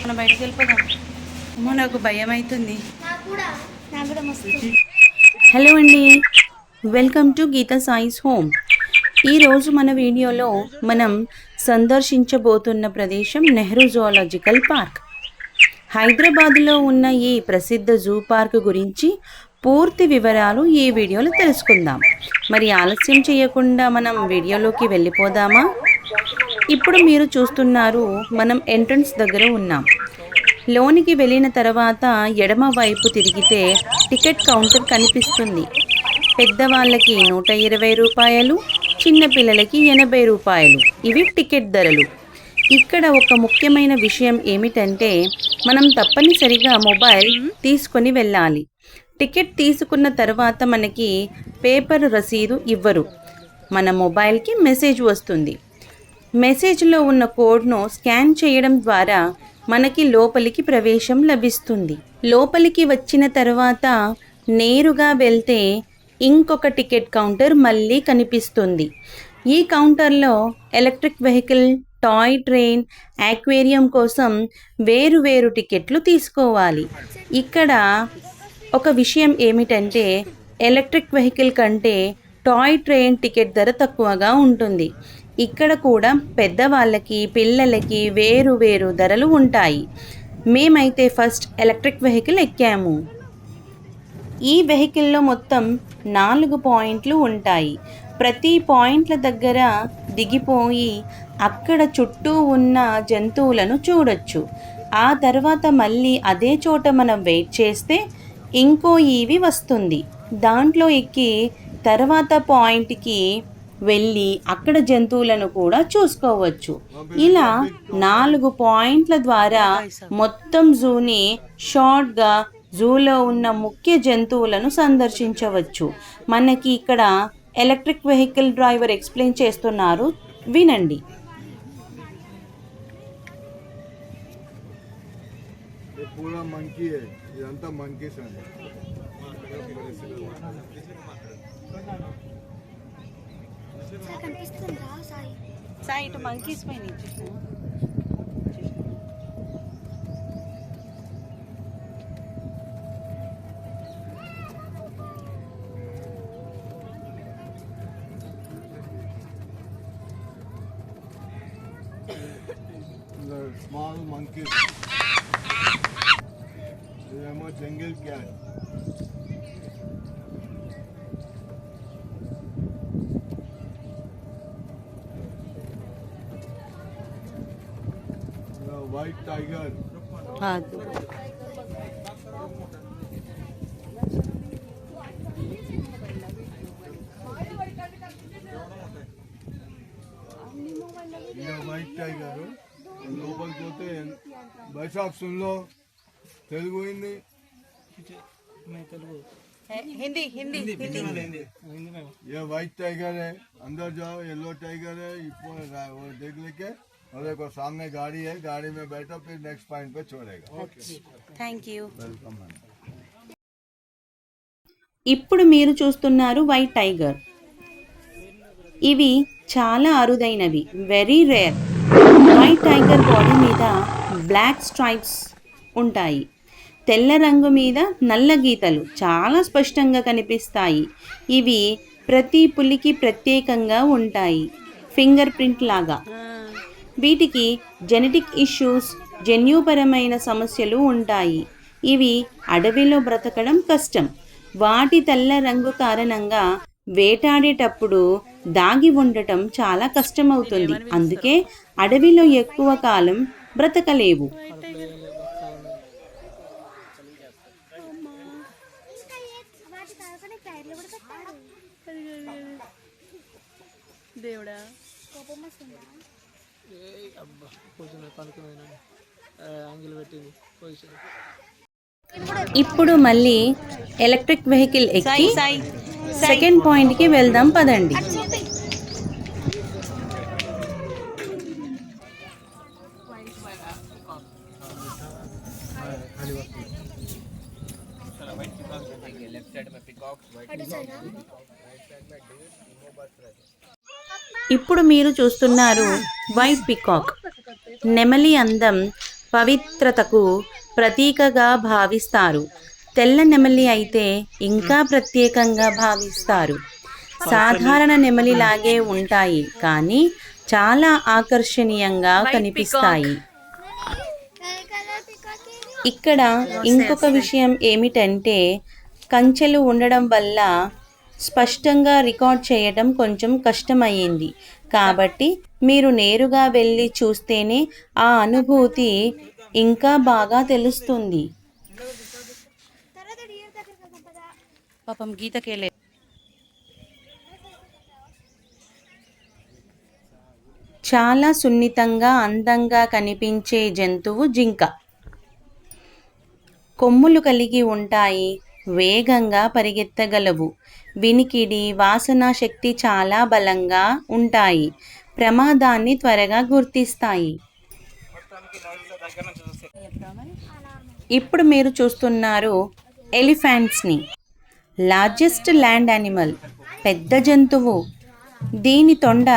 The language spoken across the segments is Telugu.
మనం బయటికి వెళ్ళిపోదాం. అమ్మో నాకు భయం అవుతుంది. హలో అండి, వెల్కమ్ టు గీతా సాయిస్ హోమ్. ఈరోజు మన వీడియోలో మనం సందర్శించబోతున్న ప్రదేశం నెహ్రూ జువాలజికల్ పార్క్. హైదరాబాద్లో ఉన్న ఈ ప్రసిద్ధ జూ పార్క్ గురించి పూర్తి వివరాలు ఈ వీడియోలో తెలుసుకుందాం. మరి ఆలస్యం చేయకుండా మనం వీడియోలోకి వెళ్ళిపోదామా? ఇప్పుడు మీరు చూస్తున్నారు, మనం ఎంట్రన్స్ దగ్గర ఉన్నాం. లోనికి వెళ్ళిన తర్వాత ఎడమ వైపు తిరిగితే టికెట్ కౌంటర్ కనిపిస్తుంది. పెద్దవాళ్ళకి 120 రూపాయలు, చిన్నపిల్లలకి 80 రూపాయలు. ఇవి టికెట్ ధరలు. ఇక్కడ ఒక ముఖ్యమైన విషయం ఏమిటంటే, మనం తప్పనిసరిగా మొబైల్ తీసుకొని వెళ్ళాలి. టికెట్ తీసుకున్న తర్వాత మనకి పేపర్ రసీదు ఇవ్వరు. మన మొబైల్కి మెసేజ్ వస్తుంది. మెసేజ్లో ఉన్న కోడ్ను స్కాన్ చేయడం ద్వారా మనకి లోపలికి ప్రవేశం లభిస్తుంది. లోపలికి వచ్చిన తర్వాత నేరుగా వెళ్తే ఇంకొక టికెట్ కౌంటర్ మళ్ళీ కనిపిస్తుంది. ఈ కౌంటర్లో electric vehicle, toy train, aquarium కోసం వేరు టికెట్లు తీసుకోవాలి. ఇక్కడ ఒక విషయం ఏమిటంటే, ఎలక్ట్రిక్ వెహికల్ కంటే టాయ్ ట్రైన్ టికెట్ ధర తక్కువగా ఉంటుంది. ఇక్కడ కూడా పెద్దవాళ్ళకి, పిల్లలకి వేరు ధరలు ఉంటాయి. మేమైతే ఫస్ట్ ఎలక్ట్రిక్ వెహికల్ ఎక్కాము. ఈ వెహికల్లో మొత్తం 4 పాయింట్లు ఉంటాయి. ప్రతి పాయింట్ల దగ్గర దిగిపోయి అక్కడ చుట్టూ ఉన్న జంతువులను చూడొచ్చు. ఆ తర్వాత మళ్ళీ అదే చోట మనం వెయిట్ చేస్తే ఇంకో ఈవి వస్తుంది. దాంట్లో ఎక్కి తర్వాత పాయింట్కి వెళ్ళి అక్కడ జంతువులను కూడా చూసుకోవచ్చు. ఇలా 4 పాయింట్ల ద్వారా మొత్తం జూని షార్ట్గా జూలో ఉన్న ముఖ్య జంతువులను సందర్శించవచ్చు. మనకి ఇక్కడ ఎలక్ట్రిక్ వెహికల్ డ్రైవర్ ఎక్స్ప్లెయిన్ చేస్తున్నారు, వినండి. पूरा मंकी है, ఇదంతా మంకీస్ అండి. సాయి ఇటు మంకీస్ పైన స్మాల్ మంకీస్, ఇదేమో jungle cat. White tiger, white tiger लोपలికి పోతే भाई साहब सुन लो, तेलुगु हिंदी हिंदी हिंदी हिंदी। ये व्हाइट टाइगर है, अंदर जाओ, येलो टाइगर है, वो देख लेके और देखो सामने गाड़ी है, गाड़ी में बैठो, फिर नेक्स्ट पॉइंट पे छोड़ेगा. Thank you. वेलकम. ఇప్పుడు మీరు చూస్తున్నారు వైట్ టైగర్. ఇవి చాలా అరుదైనవి, very rare. White tiger body మీద బ్లాక్ స్ట్రైప్స్ ఉంటాయి. తెల్ల రంగు మీద నల్ల గీతలు చాలా స్పష్టంగా కనిపిస్తాయి. ఇవి ప్రతి పులికి ప్రత్యేకంగా ఉంటాయి, ఫింగర్ ప్రింట్ లాగా. వీటికి జెనెటిక్ ఇష్యూస్, జన్యుపరమైన సమస్యలు ఉంటాయి. ఇవి అడవిలో బ్రతకడం కష్టం. వాటి తెల్ల రంగు కారణంగా వేటాడేటప్పుడు దాగి ఉండటం చాలా కష్టమవుతుంది. అందుకే అడవిలో ఎక్కువ కాలం బ్రతకలేవు. దేవుడా, ఇప్పుడు మళ్ళీ ఎలక్ట్రిక్ వెహికల్ ఎక్కి సెకండ్ పాయింట్కి వెళ్దాం, పదండి. ఇప్పుడు మీరు చూస్తున్నారు వైట్ పికాక్. నెమలి అందం పవిత్రతకు ప్రతీకగా భావిస్తారు. తెల్ల నెమలి అయితే ఇంకా ప్రత్యేకంగా భావిస్తారు. సాధారణ నెమలిలాగే ఉంటాయి కానీ చాలా ఆకర్షణీయంగా కనిపిస్తాయి. ఇక్కడ ఇంకొక విషయం ఏమిటంటే కంచెలు ఉండడం వల్ల స్పష్టంగా రికార్డ్ చేయడం కొంచెం కష్టమయ్యింది. కాబట్టి మీరు నేరుగా వెళ్ళి చూస్తేనే ఆ అనుభూతి ఇంకా బాగా తెలుస్తుంది. పాపం గీతకేలే. చాలా సున్నితంగా అందంగా కనిపించే జంతువు జింక. కొమ్ములు కలిగి ఉంటాయి, వేగంగా పరిగెత్తగలవు. వినికిడి, వాసనా శక్తి చాలా బలంగా ఉంటాయి. ప్రమాదాన్ని త్వరగా గుర్తిస్తాయి. ఇప్పుడు మీరు చూస్తున్నారు ఎలిఫెంట్స్ని. లార్జెస్ట్ ల్యాండ్ యానిమల్, పెద్ద జంతువు. దీని తొండ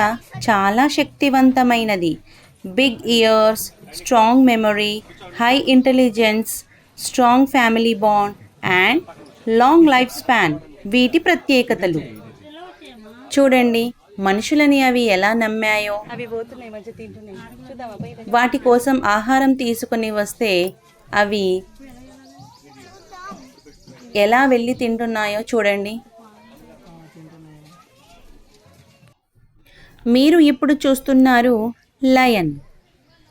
చాలా శక్తివంతమైనది. Big ears, strong memory, high intelligence, strong family bond and long life span వీటి ప్రత్యేకతలు. చూడండి మనుషులని అవి ఎలా నమ్మాయో. వాటి కోసం ఆహారం తీసుకుని వస్తే అవి ఎలా వెళ్ళి తింటున్నాయో చూడండి. మీరు ఇప్పుడు చూస్తున్నారు లయన్,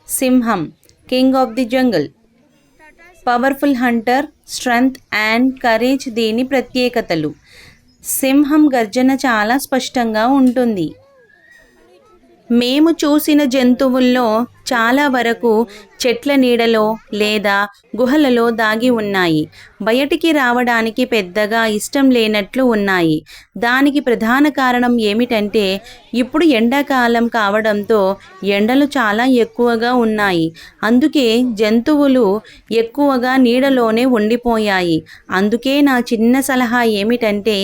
సింహం, king of the jungle. Powerful Hunter, strength and courage దీని ప్రత్యేకతలు. సింహం గర్జన చాలా స్పష్టంగా ఉంటుంది. మేము చూసిన జంతువుల్లో చాలా వరకు చెట్ల నీడలో లేదా గుహలలో దాగి ఉన్నాయి. బయటికి రావడానికి పెద్దగా ఇష్టం లేనట్లు ఉన్నాయి. దానికి ప్రధాన కారణం ఏమిటంటే ఇప్పుడు ఎండాకాలం కావడంతో ఎండలు చాలా ఎక్కువగా ఉన్నాయి. అందుకే జంతువులు ఎక్కువగా నీడలోనే ఉండిపోయాయి. అందుకే నా చిన్న సలహా ఏమిటంటే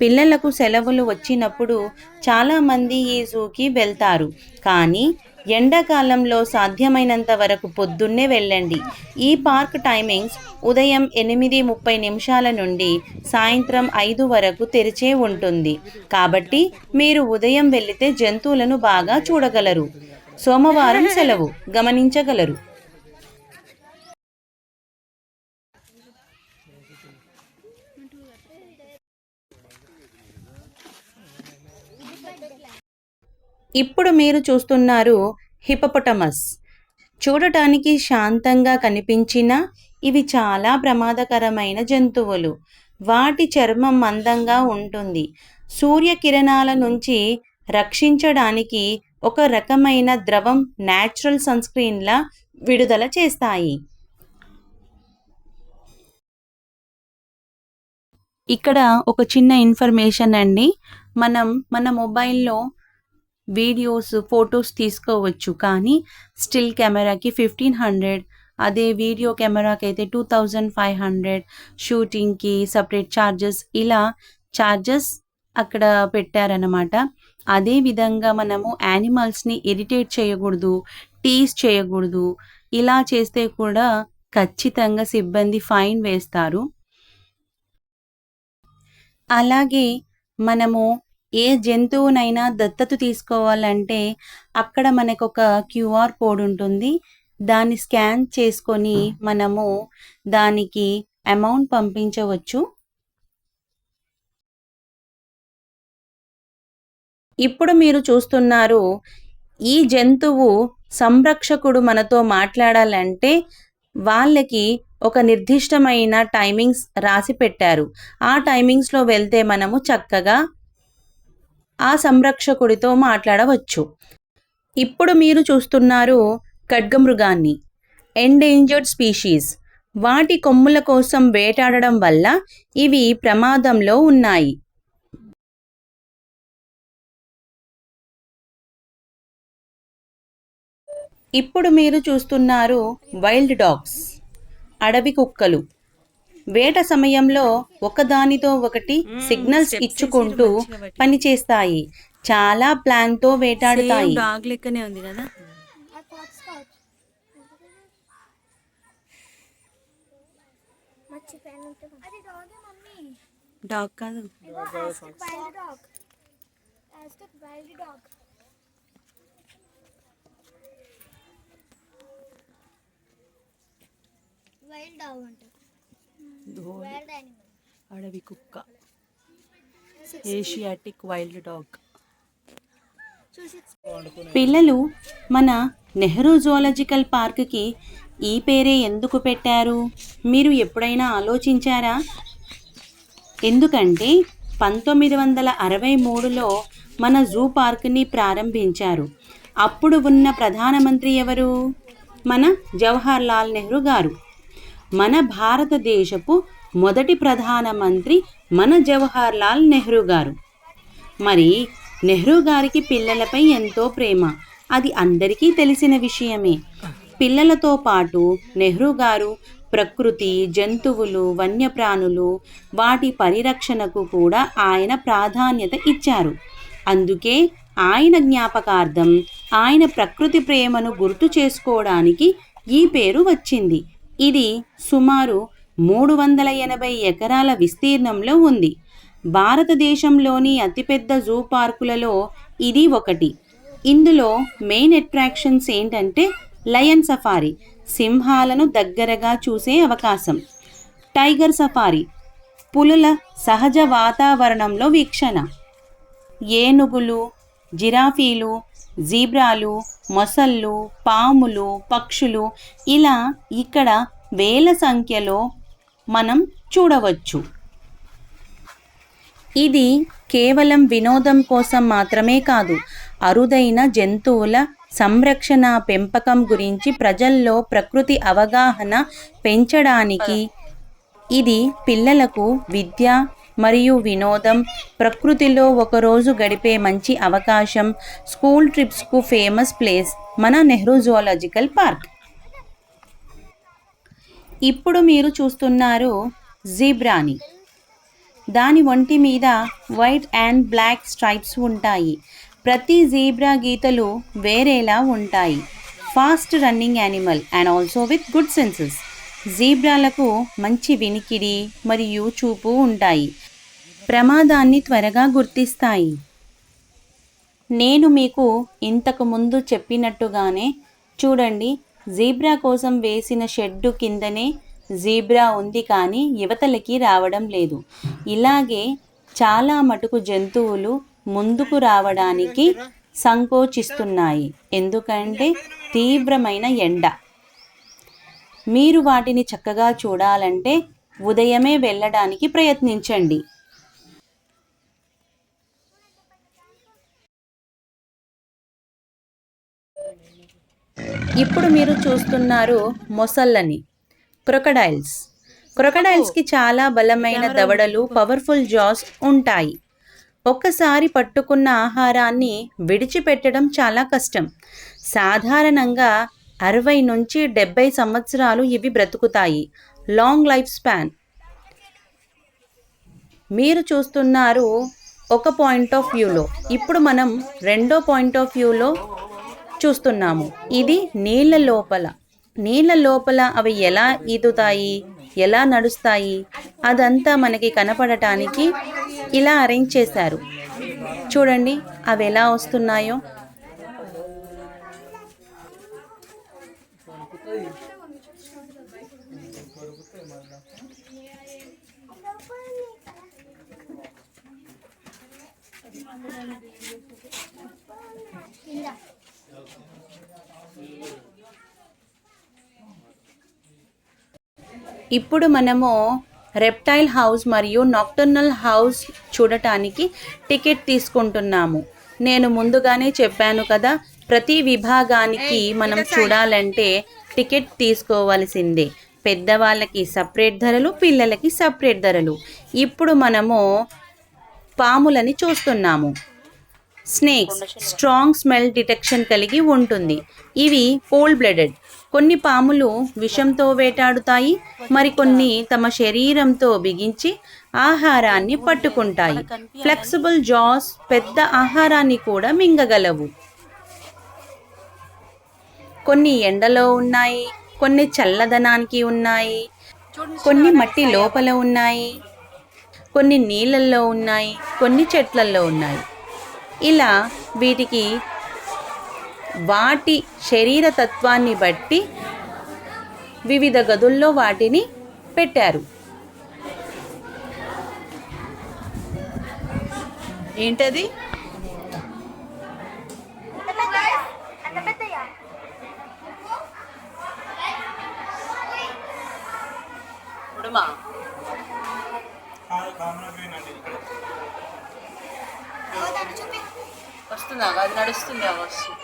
పిల్లలకు సెలవులు వచ్చినప్పుడు చాలామంది ఈ జూకి వెళ్తారు. కానీ ఎండాకాలంలో సాధ్యమైనంత వరకు పొద్దున్నే వెళ్ళండి. ఈ పార్క్ టైమింగ్స్ ఉదయం 8:30 నుండి సాయంత్రం 5 వరకు తెరిచే ఉంటుంది. కాబట్టి మీరు ఉదయం వెళితే జంతువులను బాగా చూడగలరు. సోమవారం సెలవు గమనించగలరు. ఇప్పుడు మీరు చూస్తున్నారు హిపోపొటమస్. చూడటానికి శాంతంగా కనిపించినా ఇవి చాలా ప్రమాదకరమైన జంతువులు. వాటి చర్మం మందంగా ఉంటుంది. సూర్యకిరణాల నుంచి రక్షించడానికి ఒక రకమైన ద్రవం న్యాచురల్ సన్స్క్రీన్లా విడుదల చేస్తాయి. ఇక్కడ ఒక చిన్న ఇన్ఫర్మేషన్ అండి. మన మొబైల్లో వీడియోస్, ఫొటోస్ తీసుకోవచ్చు. కానీ స్టిల్ కెమెరాకి 1500, అదే వీడియో కెమెరాకి అయితే 2500, షూటింగ్కి సపరేట్ ఛార్జెస్, ఇలా ఛార్జెస్ అక్కడ పెట్టారనమాట. అదేవిధంగా మనము యానిమల్స్ని ఇరిటేట్ చేయకూడదు, టీజ్ చేయకూడదు. ఇలా చేస్తే కూడా ఖచ్చితంగా సిబ్బంది ఫైన్ వేస్తారు. అలాగే మనము ఏ జంతువునైనా దత్తత తీసుకోవాలంటే అక్కడ మనకు ఒక QR కోడ్ ఉంటుంది. దాన్ని స్కాన్ చేసుకొని మనము దానికి అమౌంట్ పంపించవచ్చు. ఇప్పుడు మీరు చూస్తున్నారు ఈ జంతువు సంరక్షకుడు మనతో మాట్లాడాలంటే వాళ్ళకి ఒక నిర్దిష్టమైన టైమింగ్స్ రాసి పెట్టారు. ఆ టైమింగ్స్లో వెళ్తే మనము చక్కగా ఆ సంరక్షకుడితో మాట్లాడవచ్చు. ఇప్పుడు మీరు చూస్తున్నారు ఖడ్గమృగాన్ని, ఎండేంజర్డ్ స్పీషీస్. వాటి కొమ్ముల కోసం వేటాడడం వల్ల ఇవి ప్రమాదంలో ఉన్నాయి. ఇప్పుడు మీరు చూస్తున్నారు వైల్డ్ డాగ్స్, అడవి కుక్కలు. వేట సమయంలో ఒకదానితో ఒకటి సిగ్నల్స్ ఇచ్చుకుంటూ పనిచేస్తాయి. చాలా ప్లాన్తో వేటాడుతాయి. డాగ్ లెక్కనే ఉంది కదా. అది డాగే మమ్మీ. డాగ్ కాదు. Wild dog. Wild dog. Wild dog అంటే వైల్డ్ యానిమల్. అడవి కుక్క, ఏషియాటిక్ వైల్డ్ డాగ్. చూసి పిల్లలు, మన నెహ్రూ జువాలజికల్ పార్క్కి ఈ పేరే ఎందుకు పెట్టారు? మీరు ఎప్పుడైనా ఆలోచించారా? ఎందుకంటే 1963లో మన జూ పార్క్ని ప్రారంభించారు. అప్పుడు ఉన్న ప్రధానమంత్రి ఎవరు? మన జవహర్ లాల్ నెహ్రూ గారు. మన భారతదేశపు మొదటి ప్రధానమంత్రి మన జవహర్ లాల్ నెహ్రూ గారు. మరి నెహ్రూ గారికి పిల్లలపై ఎంతో ప్రేమ, అది అందరికీ తెలిసిన విషయమే. పిల్లలతో పాటు నెహ్రూ గారు ప్రకృతి, జంతువులు, వన్యప్రాణులు, వాటి పరిరక్షణకు కూడా ఆయన ప్రాధాన్యత ఇచ్చారు. అందుకే ఆయన జ్ఞాపకార్థం, ఆయన ప్రకృతి ప్రేమను గుర్తు చేసుకోవడానికి ఈ పేరు వచ్చింది. ఇది సుమారు 380 ఎకరాల విస్తీర్ణంలో ఉంది. భారతదేశంలోని అతిపెద్ద జూ పార్కులలో ఇది ఒకటి. ఇందులో మెయిన్ అట్రాక్షన్స్ ఏంటంటే లయన్ సఫారీ, సింహాలను దగ్గరగా చూసే అవకాశం. టైగర్ సఫారీ, పులుల సహజ వాతావరణంలో వీక్షణ. ఏనుగులు, జిరాఫీలు, జీబ్రాలు, మొసళ్ళు, పాములు, పక్షులు, ఇలా ఇక్కడ వేల సంఖ్యలో మనం చూడవచ్చు. ఇది కేవలం వినోదం కోసం మాత్రమే కాదు, అరుదైన జంతువుల సంరక్షణ, పెంపకం గురించి ప్రజల్లో ప్రకృతి అవగాహన పెంచడానికి. ఇది పిల్లలకు విద్య మరియు వినోదం, ప్రకృతిలో ఒకరోజు గడిపే మంచి అవకాశం, స్కూల్ ట్రిప్స్కు ఫేమస్ ప్లేస్ మన నెహ్రూ జువాలజికల్ పార్క్. ఇప్పుడు మీరు చూస్తున్నారు జీబ్రాని. దాని ఒంటి మీద వైట్ అండ్ బ్లాక్ స్ట్రైప్స్ ఉంటాయి. ప్రతి జీబ్రా గీతలు వేరేలా ఉంటాయి. Fast running animal and also with good senses. జీబ్రాలకు మంచి వినికిడి మరియు చూపు ఉంటాయి. ప్రమాదాన్ని త్వరగా గుర్తిస్తాయి. నేను మీకు ఇంతకు ముందు చెప్పినట్టుగానే చూడండి, జీబ్రా కోసం వేసిన షెడ్డు కిందనే జీబ్రా ఉంది, కానీ యువతలకి రావడం లేదు. ఇలాగే చాలా మటుకు జంతువులు ముందుకు రావడానికి సంకోచిస్తున్నాయి, ఎందుకంటే తీవ్రమైన ఎండ. మీరు వాటిని చక్కగా చూడాలంటే ఉదయమే వెళ్ళడానికి ప్రయత్నించండి. ఇప్పుడు మీరు చూస్తున్నారు మొసళ్ళని, క్రొకడైల్స్. క్రొకడైల్స్కి చాలా బలమైన దవడలు, పవర్ఫుల్ జాస్ ఉంటాయి. ఒక్కసారి పట్టుకున్న ఆహారాన్ని విడిచిపెట్టడం చాలా కష్టం. సాధారణంగా 60 నుంచి 70 సంవత్సరాలు ఇవి బ్రతుకుతాయి. Long life span. మీరు చూస్తున్నారు ఒక పాయింట్ ఆఫ్ వ్యూలో. ఇప్పుడు మనం రెండో పాయింట్ ఆఫ్ వ్యూలో చూస్తున్నాము. ఇది నీళ్ళ లోపల. నీళ్ళ లోపల అవి ఎలా ఈదుతాయి, ఎలా నడుస్తాయి, అదంతా మనకి కనపడటానికి ఇలా అరేంజ్ చేశారు. చూడండి అవి ఎలా వస్తున్నాయో. ఇప్పుడు మనము రెప్టైల్ హౌస్ మరియు నాక్టర్నల్ హౌస్ చూడటానికి టికెట్ తీసుకుంటున్నాము. నేను ముందుగానే చెప్పాను కదా, ప్రతి విభాగానికి మనం చూడాలంటే టికెట్ తీసుకోవాల్సిందే. పెద్దవాళ్ళకి సపరేట్ ధరలు, పిల్లలకి సపరేట్ ధరలు. ఇప్పుడు మనము పాములని చూస్తున్నాము. స్నేక్స్ స్ట్రాంగ్ స్మెల్ డిటెక్షన్ కలిగి ఉంటుంది. ఇవి కోల్డ్ బ్లడెడ్. కొన్ని పాములు విషంతో వేటాడుతాయి, మరికొన్ని తమ శరీరంతో బిగించి ఆహారాన్ని పట్టుకుంటాయి. ఫ్లెక్సిబుల్ జాస్ పెద్ద ఆహారాన్ని కూడా మింగగలవు. కొన్ని ఎండలో ఉన్నాయి, కొన్ని చల్లదనానికి ఉన్నాయి. కొన్ని మట్టి లోపల ఉన్నాయి, కొన్ని నీళ్ళల్లో ఉన్నాయి, కొన్ని చెట్లల్లో ఉన్నాయి. ఇలా వీటికి వాటి శరీర తత్వాన్ని బట్టి వివిధ గదుల్లో వాటిని పెట్టారు. ఏంటది? ఉడుమా వస్తుందా? అది నడుస్తుంది. వస్తుంది.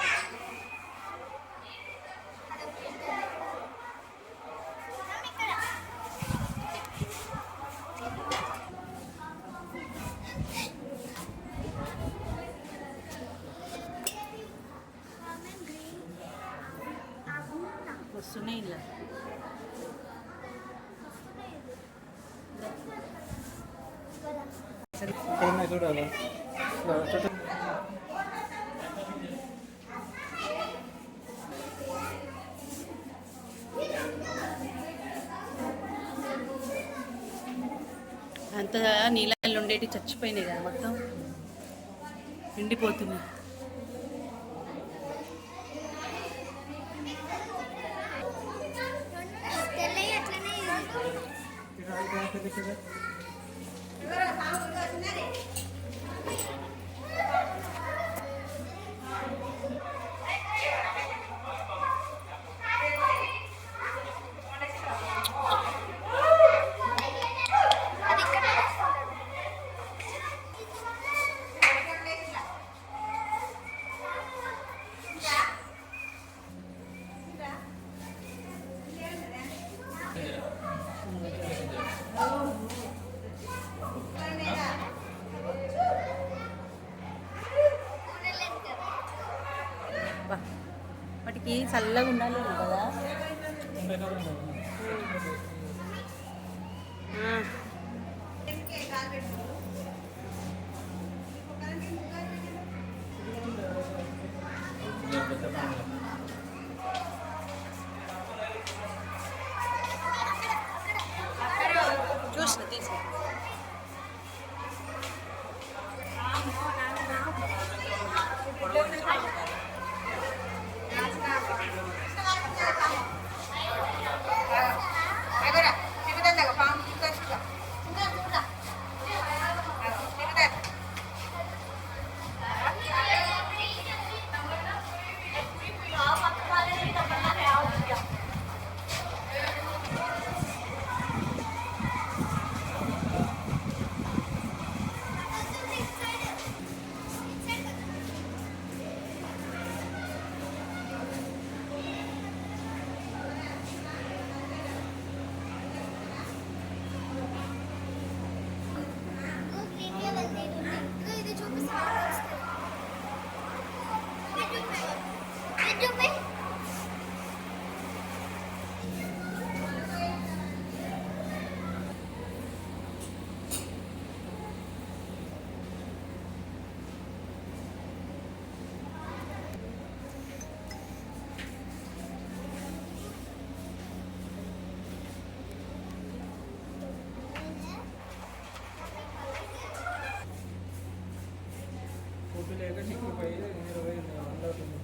వస్తున్నాయి ఇలా. చూడాలి. అంత నీళ్ళల్లో ఉండేటి చచ్చిపోయినాయి కదా, మొత్తం ఎండిపోతున్నాయి. తెల్లయి అట్లనే వాటికి చల్లగా ఉండాలి కదా. చూసిన తీసి ఇది చూపిస్తా. లేక చిక్కిపోయి 20 అవుతుంది.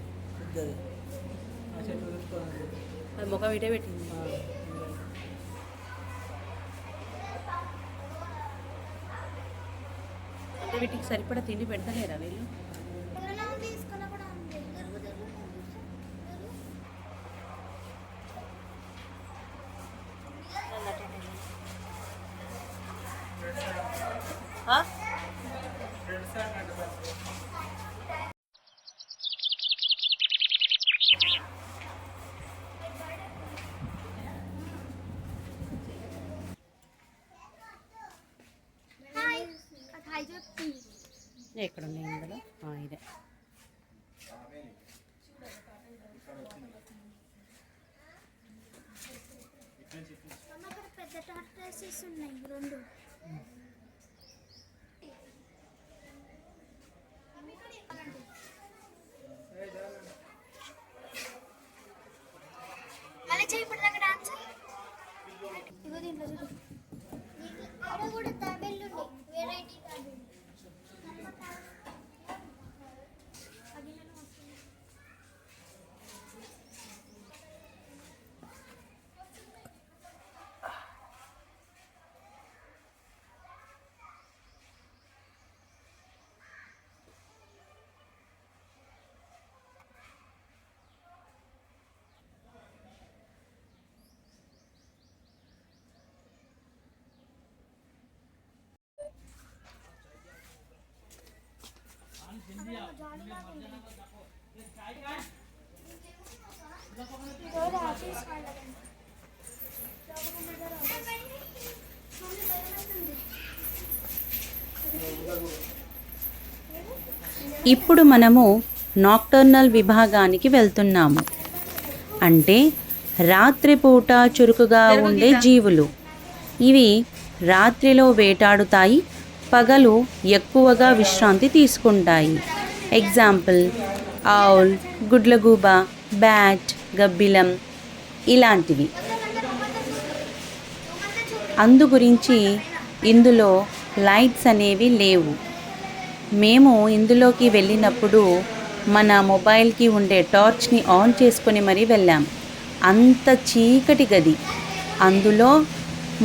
ఆ చెట్లు చూసుకోవాలి. అది ముఖం ఇటే పెట్టింది. అంటే వీటికి సరిపడా తిండి పెడతలేరా వీళ్ళు? తీసుకున్నా కూడా ఎక్కడ ఉన్నాయి ఇందులో? ఇదే పెద్ద టార్టైసెస్ ఉన్నాయి 2. మళ్ళీ చేయి ఇప్పుడు డాన్స్. ఇగో దీంట్లో చూడు ఆడ కూడా తాబేళ్ళు ఉన్నాయి వెరైటీ తాబేళ్ళు ఇప్పుడు మనము నాక్టర్నల్ విభాగానికి వెళ్తున్నాము. అంటే రాత్రిపూట చురుకుగా ఉండే జీవులు. ఇవి రాత్రిలో వేటాడుతాయి, పగలు ఎక్కువగా విశ్రాంతి తీసుకుంటాయి. ఎగ్జాంపుల్ ఆవుల్, గుడ్లగూబ, బ్యాట్, గబ్బిలం ఇలాంటివి. అందు గురించి ఇందులో లైట్స్ అనేవి లేవు. మేము ఇందులోకి వెళ్ళినప్పుడు మన మొబైల్కి ఉండే టార్చ్ని ఆన్ చేసుకొని మరీ వెళ్ళాం. అంత చీకటి గది. అందులో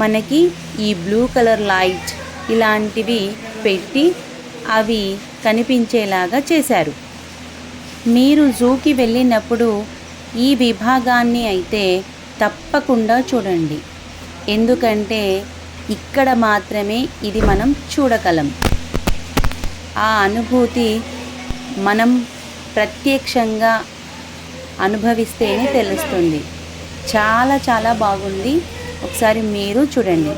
మనకి ఈ బ్లూ కలర్ లైట్ ఇలాంటివి పెట్టి అవి కనిపించేలాగా చేశారు. మీరు జూకి వెళ్ళినప్పుడు ఈ విభాగాన్ని అయితే తప్పకుండా చూడండి. ఎందుకంటే ఇక్కడ మాత్రమే ఇది మనం చూడగలం. ఆ అనుభూతి మనం ప్రత్యక్షంగా అనుభవిస్తేనే తెలుస్తుంది. చాలా చాలా బాగుంది. ఒకసారి మీరు చూడండి.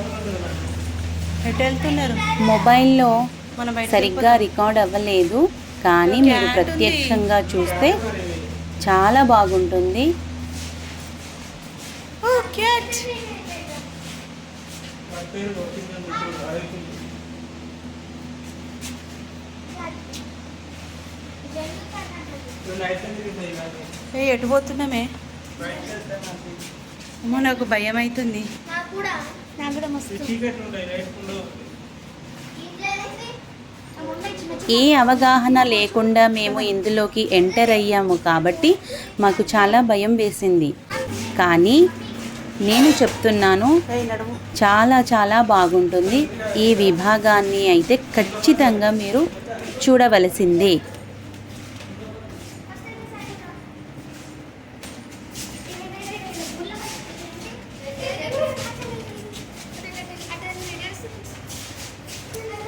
ఎటు వెళ్తున్నారు? మొబైల్లో మనం బయట సరిగ్గా రికార్డ్ అవ్వలేదు, కానీ మీరు ప్రత్యక్షంగా చూస్తే చాలా బాగుంటుంది. ఓ క్యాట్. ఏ ఎటు పోతున్నామే? అమ్మో నాకు భయం అవుతుంది. నాకు కూడా మస్తు ఏ అవగాహన లేకుండా మేము ఇందులోకి ఎంటర్ అయ్యాము కాబట్టి మాకు చాలా భయం వేసింది. కానీ నేను చెప్తున్నాను, ఏయ్ నడుము. చాలా చాలా బాగుంటుంది. ఈ విభాగాన్ని అయితే ఖచ్చితంగా మీరు చూడవలసిందే.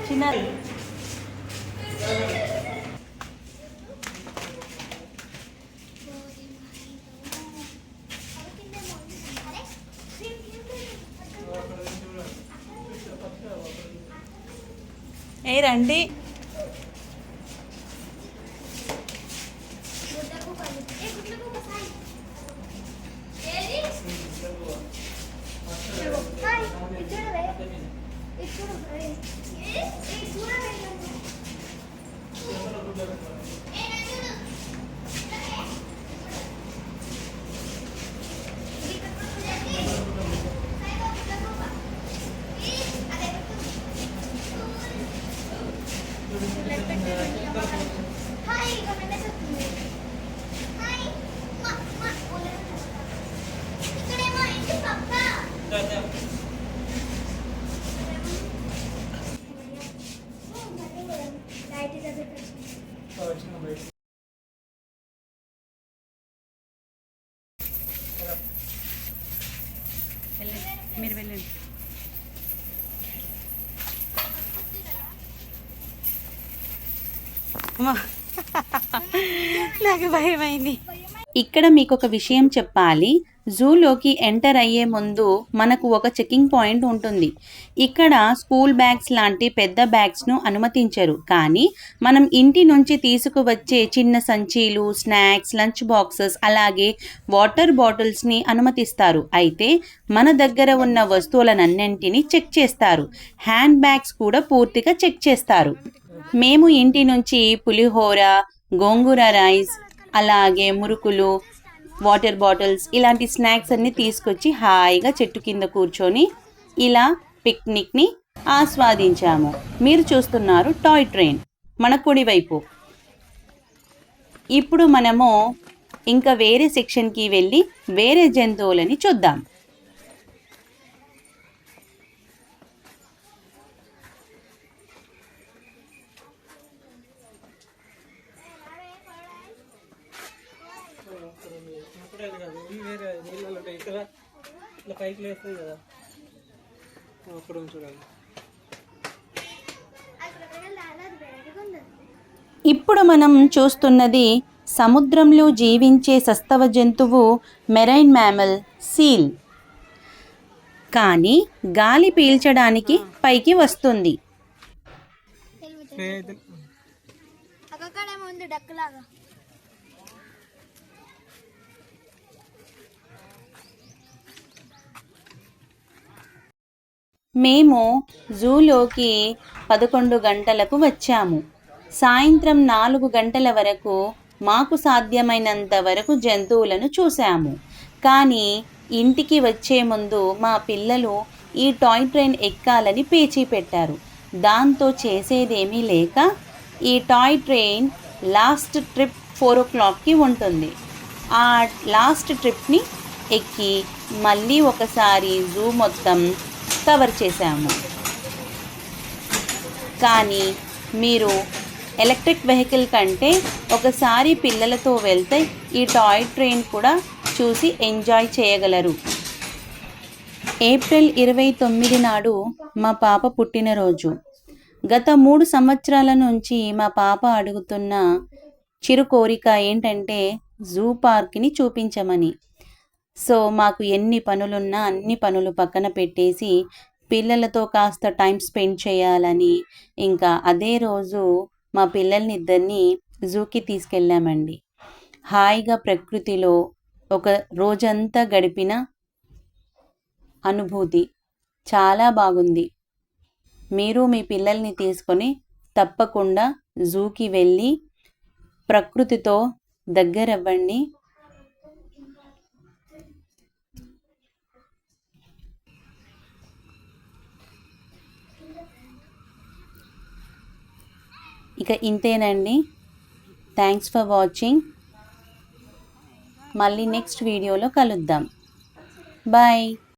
చిన్న ఏ రండి. మీరు వెళ్ళండి. అమ్మా నాకు భయమైంది. ఇక్కడ మీకు ఒక విషయం చెప్పాలి. జూలోకి ఎంటర్ అయ్యే ముందు మనకు ఒక చెకింగ్ పాయింట్ ఉంటుంది. ఇక్కడ స్కూల్ బ్యాగ్స్ లాంటి పెద్ద బ్యాగ్స్ను అనుమతించరు, కానీ మనం ఇంటి నుంచి తీసుకువచ్చే చిన్న సంచీలు, స్నాక్స్, లంచ్ బాక్సెస్ అలాగే వాటర్ బాటిల్స్ని అనుమతిస్తారు. అయితే మన దగ్గర ఉన్న వస్తువులనన్నింటినీ చెక్ చేస్తారు. హ్యాండ్ బ్యాగ్స్ కూడా పూర్తిగా చెక్ చేస్తారు. మేము ఇంటి నుంచి పులిహోర, గోంగూర రైస్ అలాగే మురుకులు, వాటర్ బాటిల్స్ ఇలాంటి స్నాక్స్ అన్నీ తీసుకొచ్చి హాయిగా చెట్టు కింద కూర్చొని ఇలా పిక్నిక్ని ఆస్వాదించాము. మీరు చూస్తున్నారు టాయ్ ట్రైన్ మన కుడివైపు. ఇప్పుడు మనము ఇంకా వేరే సెక్షన్కి వెళ్ళి వేరే జంతువులని చూద్దాం. అప్పుడే కాదు, ఇవి వేరే నీళ్ళలో ఉంటాయి. ఇక్కడ ఇట్లా పైకి లేస్తుంది కదా, అక్కడ చూడాలి. ఇప్పుడు మనం చూస్తున్నది సముద్రంలో జీవించే సస్తవ జంతువు మెరైన్ మ్యామల్ సీల్. కానీ గాలి పీల్చడానికి పైకి వస్తుంది. అక్కడేమో ఉంది డక్కులాగా. మేము జూలోకి 11 గంటలకు వచ్చాము. సాయంత్రం 4 గంటల వరకు మాకు సాధ్యమైనంత వరకు జంతువులను చూసాము. కానీ ఇంటికి వచ్చే ముందు మా పిల్లలు ఈ టాయ్ ట్రైన్ ఎక్కాలని పేచీ పెట్టారు. దాంతో చేసేదేమీ లేక ఈ టాయ్ ట్రైన్ లాస్ట్ ట్రిప్ 4 o'clockకి ఉంటుంది. ఆ లాస్ట్ ట్రిప్ని ఎక్కి మళ్ళీ ఒకసారి జూ మొత్తం కవర్ చేశాము. కానీ మీరు ఎలక్ట్రిక్ వెహికల్ కంటే ఒకసారి పిల్లలతో వెళ్తే ఈ టాయ్ ట్రైన్ కూడా చూసి ఎంజాయ్ చేయగలరు. ఏప్రిల్ 29 నాడు మా పాప పుట్టినరోజు. గత 3 సంవత్సరాల నుంచి మా పాప అడుగుతున్న చిరు కోరిక ఏంటంటే జూ పార్క్ని చూపించమని. సో మాకు ఎన్ని పనులున్నా అన్ని పనులు పక్కన పెట్టేసి పిల్లలతో కాస్త టైం స్పెండ్ చేయాలని ఇంకా అదే రోజు మా పిల్లల్ని ఇద్దరిని జూకి తీసుకెళ్ళామండి. హాయిగా ప్రకృతిలో ఒక రోజంతా గడిపిన అనుభూతి చాలా బాగుంది. మీరు మీ పిల్లల్ని తీసుకొని తప్పకుండా జూకి వెళ్ళి ప్రకృతితో దగ్గరవ్వండి. ఇక ఇంతేనండి. Thanks for watching. మళ్ళీ నెక్స్ట్ వీడియోలో కలుద్దాం. బాయ్.